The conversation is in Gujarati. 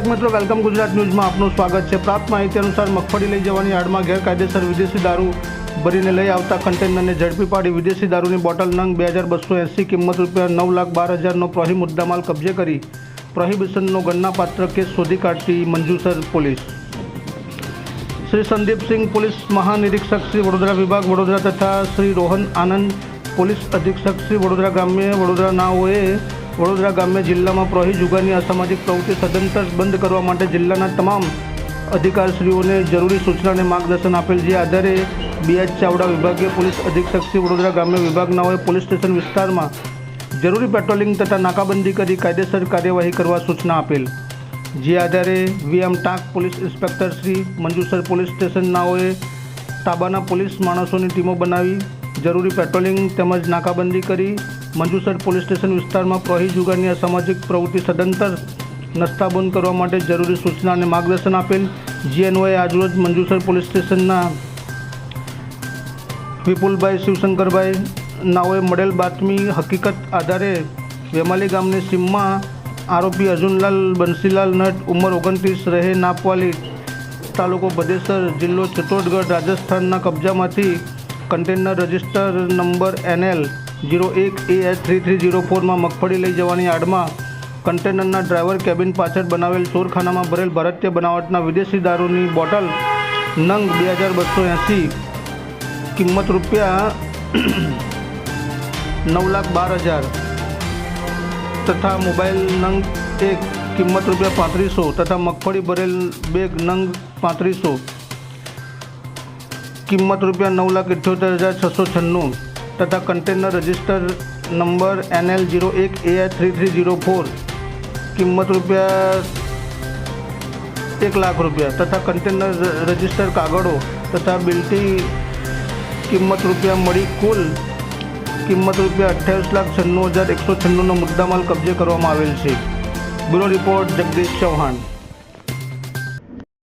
દર્શક મિત્રો, વેલકમ ગુજરાત ન્યૂઝમાં આપનું સ્વાગત છે। પ્રાપ્ત માહિતી અનુસાર મગફળી લઈ જવાની આડમાં ગેરકાયદેસર વિદેશી દારૂ ભરીને લઈ આવતા કન્ટેનરને ઝડપી પાડી વિદેશી દારૂની બોટલ નંગ 2280 કિંમત ₹9,12,000નો પ્રોહી મુદ્દામાલ કબજે કરી પ્રોહિબિશનનો ગણનાપાત્ર કેસ શોધી કાઢતી મંજુસર પોલીસ। શ્રી સંદીપસિંહ પોલીસ મહાનિરીક્ષક શ્રી વડોદરા વિભાગ વડોદરા તથા શ્રી રોહન આનંદ પોલીસ અધિક્ષક શ્રી વડોદરા ગ્રામ્ય વડોદરા નાઓએ વડોદરા ગ્રામ્ય જિલ્લામાં પ્રોહી જુગારની અસામાજિક પ્રવૃત્તિ સદંતર બંધ કરવા માટે જિલ્લાના તમામ અધિકારીશ્રીઓને જરૂરી સૂચના અને માર્ગદર્શન આપેલ। જે આધારે BH ચાવડા વિભાગીય પોલીસ અધિક્ષક શ્રી વડોદરા ગ્રામ્ય વિભાગનાઓએ પોલીસ સ્ટેશન વિસ્તારમાં જરૂરી પેટ્રોલિંગ તથા નાકાબંધી કરી કાયદેસર કાર્યવાહી કરવા સૂચના આપેલ। જે આધારે VM Tank police inspector Shri Manjusar police સ્ટેશનનાઓએ તાબાના પોલીસ માણસોની ટીમો બનાવી જરૂરી પેટ્રોલિંગ તેમજ નાકાબંધી કરી મંજુસર પોલીસ સ્ટેશન વિસ્તારમાં પ્રોહી જુગારની અસામાજિક પ્રવૃત્તિ સદંતર નસ્તાબંધ કરવા માટે જરૂરી સૂચના અને માર્ગદર્શન આપેલ। જે અન્વયે આજરોજ મંજુસર પોલીસ સ્ટેશનના વિપુલભાઈ શિવશંકરભાઈ નાઓએ મળેલ બાતમી હકીકત આધારે વેમાલી ગામની સીમમાં આરોપી અર્જુનલાલ બંસીલાલ નટ ઉંમર 29 રહે નાપવાલી તાલુકો ભદેસર જિલ્લો ચિત્તોડગઢ રાજસ્થાનના કબજામાંથી container register number NL 01AH3304 માં મગફળી લઈ જવાની આડમાં કન્ટેનરના ડ્રાઈવર કેબિન પાછળ બનાવેલ ચોરખાનામાં ભરેલ ભારતીય બનાવટના વિદેશી દારૂની બોટલ નંગ 2280 કિંમત ₹9,12,000 તથા મોબાઈલ નંગ 1 કિંમત ₹3500 તથા મગફળી ભરેલ બેગ નંગ 3500 કિંમત ₹9,78,696 તથા container register number NL 01AH3304 કિંમત ₹1,00,000 તથા કન્ટેનર રજિસ્ટર કાગળો તથા બિલ્ટી કિંમત મળી કુલ કિંમત ₹28,96,196નો મુદ્દામાલ કબજે કરવામાં આવેલ છે। Bureau report Jagdish Chauhan.